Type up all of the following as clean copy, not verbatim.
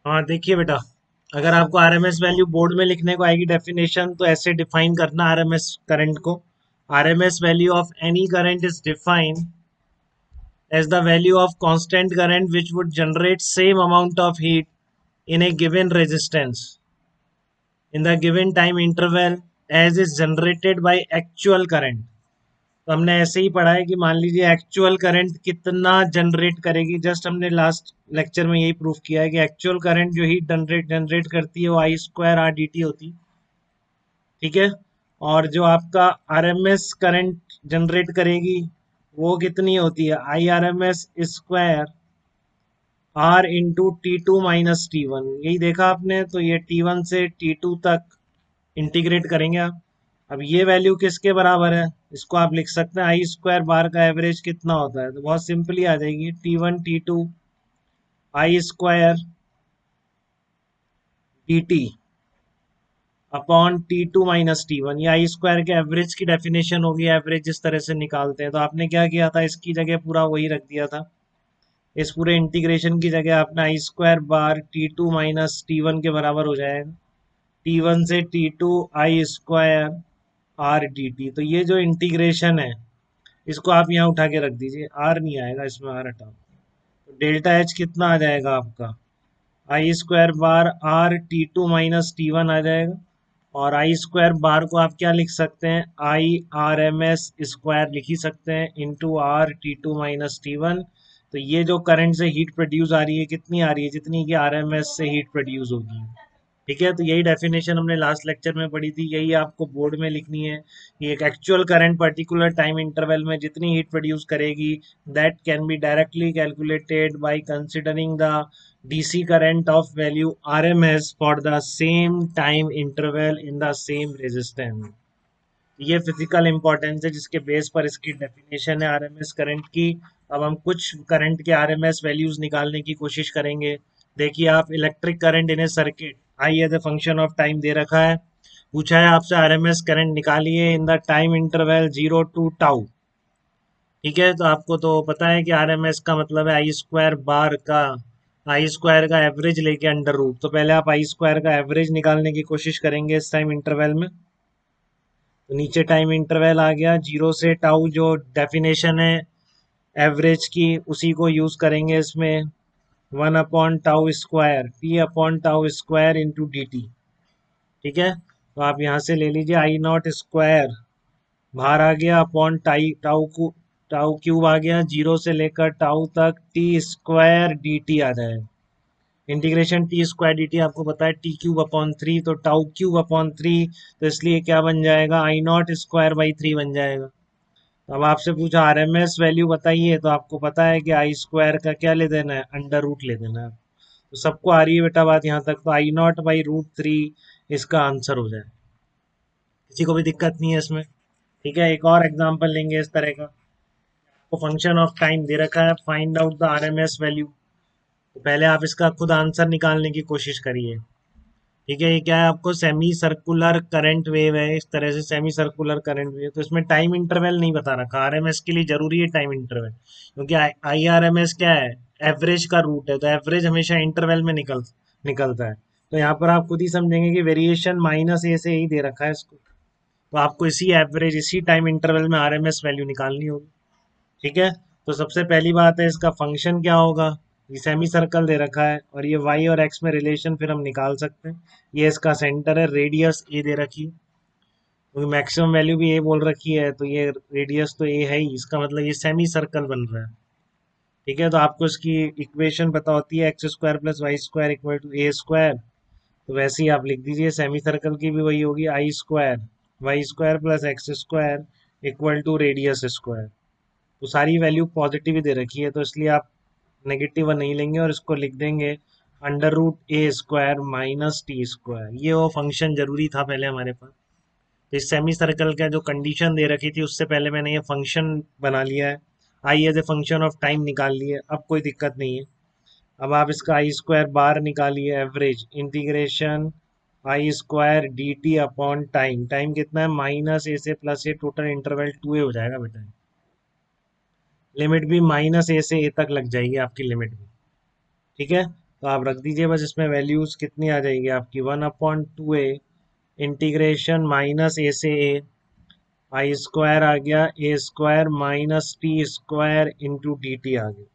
हाँ देखिए बेटा, अगर आपको आरएमएस वैल्यू बोर्ड में लिखने को आएगी डेफिनेशन, तो ऐसे डिफाइन करना आरएमएस करंट को। RMS value of any current is defined as the value of constant current which would generate same amount of heat in a given resistance in the given time interval as is generated by actual current। तो हमने ऐसे ही पढ़ा है कि मान लीजिए actual current कितना generate करेगी। जस्ट हमने लास्ट लेक्चर में यही प्रूफ किया है कि एक्चुअल करंट जो हीट जनरेट जनरेट करती है वो आई स्क्वायर आर डी टी होती है। ठीक है। और जो आपका आरएमएस करंट जनरेट करेगी वो कितनी होती है, I R M S square R into T two minus T one. यही देखा आपने, तो ये टी वन से टी टू तक इंटीग्रेट करेंगे आप। अब ये वैल्यू किसके बराबर है, इसको आप लिख सकते हैं आई स्क्वायर बार का एवरेज कितना होता है, तो बहुत सिंपली आ जाएगी T one T two I square D T upon T two minus T one. ये आई स्क्वायर के एवरेज की डेफिनेशन होगी, एवरेज जिस तरह से निकालते हैं। तो आपने क्या किया था, इसकी जगह पूरा वही रख दिया था। इस पूरे इंटीग्रेशन की जगह आपने I square bar T two minus T one के बराबर हो जाएगा टी वन से T two I square R D T. तो ये जो इंटीग्रेशन है इसको आप यहाँ उठा के रख दीजिए, आर नहीं आएगा इसमें, आर हटाओ। तो डेल्टा एच कितना आ जाएगा आपका, I square bar R T two minus T one आ जाएगा। और आई स्क्वायर बार को आप क्या लिख सकते हैं, I R M S square लिख ही सकते हैं into R T two minus T one. तो ये जो करंट से हीट प्रोड्यूस आ रही है कितनी आ रही है, जितनी कि आर एम एस से हीट प्रोड्यूस होगी। ठीक है। तो यही डेफिनेशन हमने लास्ट लेक्चर में पढ़ी थी, यही आपको बोर्ड में लिखनी है कि एक actual current particular time interval में जितनी हीट प्रोड्यूस करेगी that can be directly calculated by considering the DC current of value RMS for the same time interval in the same resistance. ये फिजिकल इंपॉर्टेंस है जिसके base पर इसकी definition है RMS current की। अब हम कुछ करंट के आरएमएस वैल्यूज निकालने की कोशिश करेंगे। देखिए, आप electric current in a circuit I as a function of time दे रखा है, पूछा है आपसे आरएमएस करंट निकालिए in the time interval 0 to tau. ठीक है। तो आपको तो पता है कि आरएमएस का मतलब है आई स्क्वायर बार का, आई स्क्वायर का एवरेज लेके अंडर रूट। तो पहले आप आई स्क्वायर का एवरेज निकालने की कोशिश करेंगे इस टाइम इंटरवल में। तो नीचे टाइम इंटरवल आ गया 0 से टाउ, जो डेफिनेशन है एवरेज की उसी को यूज करेंगे इसमें। 1/टाउ square T upon tau square into D T. ठीक है। तो आप यहाँ से ले लीजिए आई नॉट स्क्वायर बाहर आ गया अपॉन टाई टाउ को, टाउ क्यूब आ गया, 0 से लेकर टाउ तक टी स्क्वायर डी टी आ जाएगा। Integration T square D T आपको पता है टी क्यूब अपॉन थ्री, तो टाउ क्यूब अपॉन थ्री, तो इसलिए क्या बन जाएगा, आई नॉट स्क्वायर बाई थ्री बन जाएगा। अब आपसे पूछा आरएमएस वैल्यू बताइए, तो आपको पता है कि आई स्क्वायर का क्या ले देना है, अंडर रूट ले देना है। तो सबको आ रही है बेटा बात यहाँ तक, तो आई नॉट बाई रूट थ्री इसका आंसर हो जाए। किसी को भी दिक्कत नहीं है इसमें। ठीक है। एक और एग्जांपल लेंगे इस तरह का। तो फंक्शन ऑफ टाइम दे रखा है, find out the RMS value. तो पहले आप इसका खुद आंसर निकालने की कोशिश करिए। ठीक है। ये क्या है, आपको सेमी सर्कुलर करंट वेव है, इस तरह से सेमी सर्कुलर करंट वेव। तो इसमें टाइम इंटरवल नहीं बता रखा, आरएमएस के लिए जरूरी है टाइम इंटरवल, क्योंकि आई आर एम एस क्या है, एवरेज का रूट है, तो एवरेज हमेशा इंटरवल में निकलता है। तो यहाँ पर आप खुद ही समझेंगे कि वेरिएशन माइनस ए से ही दे रखा है इसको। तो आपको इसी एवरेज इसी टाइम इंटरवल में आरएमएस वैल्यू निकालनी होगी। ठीक है। तो सबसे पहली बात है इसका फंक्शन क्या होगा, ये सेमी सर्कल दे रखा है और ये वाई और एक्स में रिलेशन फिर हम निकाल सकते हैं। ये इसका सेंटर है, रेडियस ए दे रखी है, क्योंकि मैक्सिमम वैल्यू भी ए बोल रखी है, तो ये रेडियस तो ए है ही, इसका मतलब ये सेमी सर्कल बन रहा है। ठीक है। तो आपको इसकी इक्वेशन पता होती है, X square plus Y square equal to A square. तो वैसे ही आप लिख दीजिए, सेमी सर्कल की भी वही होगी, I square Y square plus X square equal to radius square. तो सारी वैल्यू पॉजिटिव ही दे रखी है, तो इसलिए आप नेगेटिव नहीं लेंगे और इसको लिख देंगे अंडर रूट ए स्क्वायर माइनस टी स्क्वायर। ये वो फंक्शन जरूरी था पहले हमारे पास। तो इस सेमी सर्कल का जो कंडीशन दे रखी थी उससे पहले मैंने ये फंक्शन बना लिया है, I as a function of time निकाल लिए, अब कोई दिक्कत नहीं है। अब आप इसका आई स्क्वायर बार निकालिए, average integration I square D T upon time. Time कितना है, माइनस ए से plus A, total interval two A हो जाएगा बेटा। लिमिट भी माइनस ए से ए तक लग जाएगी आपकी लिमिट भी। ठीक है। तो आप रख दीजिए बस, इसमें वैल्यूज कितनी आ जाएगी आपकी 1/2a इंटीग्रेशन माइनस ए से ए, आई स्क्वायर आ गया A square minus T square into D T आ गया।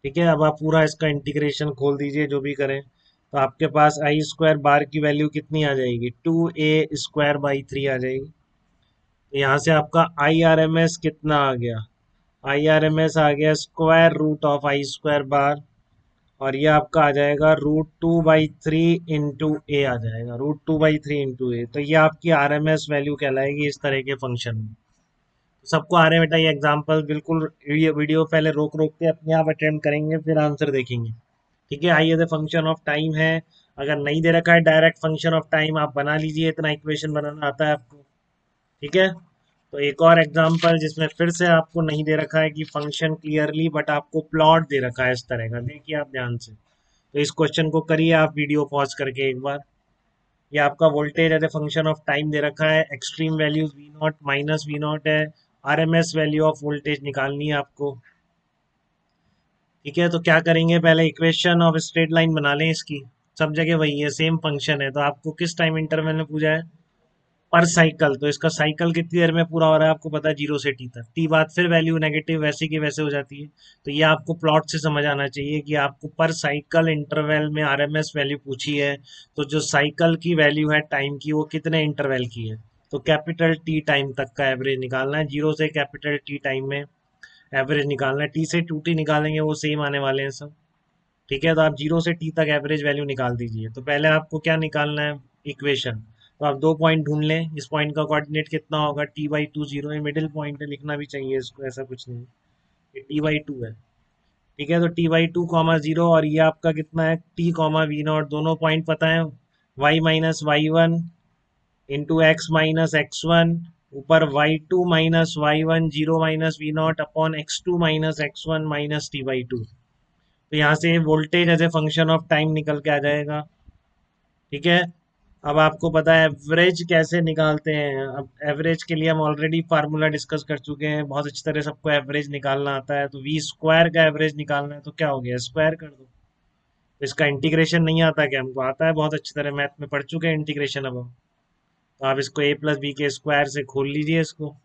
ठीक है, अब आप पूरा इसका इंटीग्रेशन खोल दीजिए जो भी करें, तो आपके पास आई स्क्वायर बार की वैल्यू कितनी आ जाएगी 2a² बाई 3 आ जाएगी। तो यहाँ से आपका आई आर एम एस कितना आ गया, आई आर एम एस आ गया square root of I square bar, और ये आपका आ जाएगा √2/3 इंटू ए आ जाएगा, √2/3 इंटू ए। तो ये आपकी आर एम एस वैल्यू कहलाएगी इस तरह के फंक्शन में। सबको आ रहे हैं बेटा ये एग्जांपल, बिल्कुल ये वीडियो पहले रोक रोक के अपने आप अटेम्प्ट करेंगे फिर आंसर देखेंगे। ठीक है, आइए द फंक्शन ऑफ टाइम है, अगर नहीं दे रखा है डायरेक्ट फंक्शन ऑफ टाइम आप बना लीजिए, इतना इक्वेशन बनाना आता है आपको। ठीक है, तो एक और एग्जांपल जिसमें फिर से आपको नहीं दे रखा है कि फंक्शन क्लियरली, बट आपको प्लॉट दे रखा है इस तरह का, देखिए आप ध्यान से। तो इस क्वेश्चन को करिए आप वीडियो पॉज करके एक बार। ये आपका voltage as a function of time दे रखा है, extreme values V0 minus V0 है, आरएमएस वैल्यू ऑफ वोल्टेज निकालनी है आपको। ठीक है, तो क्या करेंगे, पहले इक्वेशन ऑफ स्ट्रेट लाइन बना लें इसकी, सब जगह वही है, सेम फंक्शन है। तो आपको किस टाइम इंटरवल में पूछा है, पर साइकिल, तो इसका साइकिल कितनी देर में पूरा हो रहा है आपको पता है, 0 से t तक, टी बाद फिर वैल्यू नेगेटिव वैसे की वैसे हो जाती है। तो ये आपको प्लॉट से समझ आना चाहिए कि आपको पर साइकिल इंटरवल में आरएमएस वैल्यू पूछी है, तो जो साइकिल की वैल्यू है टाइम की वो कितने इंटरवल की है, तो कैपिटल टी टाइम तक का एवरेज निकालना है, 0 से कैपिटल टी टाइम में एवरेज निकालना है। टी से 2t निकालेंगे वो सेम आने वाले हैं सब। ठीक है, तो आप 0 से t तक एवरेज वैल्यू निकाल दीजिए। तो पहले आपको क्या निकालना है, इक्वेशन। तो आप दो पॉइंट ढूंढ लें, इस पॉइंट का कोऑर्डिनेट कितना होगा t/2 0 है, मिडिल पॉइंट है, लिखना भी चाहिए इसको, ऐसा कुछ नहीं, ये t/2 है। ठीक है, तो t/2, 0 और ये आपका कितना है t, V0, दोनों पॉइंट पता है, y-y1 इंटू x-x1, ऊपर y2-y1 0-V0 upon x2-x1 minus t/2। तो यहाँ से voltage as a function of time निकल के आ जाएगा। ठीक है, अब आपको पता है एवरेज कैसे निकालते हैं, अब एवरेज के लिए हम ऑलरेडी फार्मूला डिस्कस कर चुके हैं, बहुत अच्छी तरह सबको एवरेज निकालना आता है। तो वी स्क्वायर का एवरेज निकालना है, तो क्या हो गया, स्क्वायर कर दो। तो इसका इंटीग्रेशन नहीं आता क्या, हमको आता है बहुत अच्छी तरह, मैथ में पढ़ चुके हैं इंटीग्रेशन अब हम। तो आप इसको a+b² से खोल लीजिए इसको।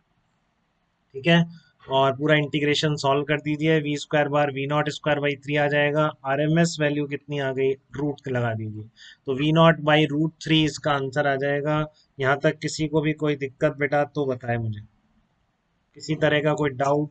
ठीक है, और पूरा इंटीग्रेशन सॉल्व कर दीजिए, V² बार V0² बाई 3 आ जाएगा, आरएमएस वैल्यू कितनी आ गई, रूट लगा दीजिए, तो V0/√3 इसका आंसर आ जाएगा। यहाँ तक किसी को भी कोई दिक्कत बेटा तो बताए मुझे, किसी तरह का कोई डाउट।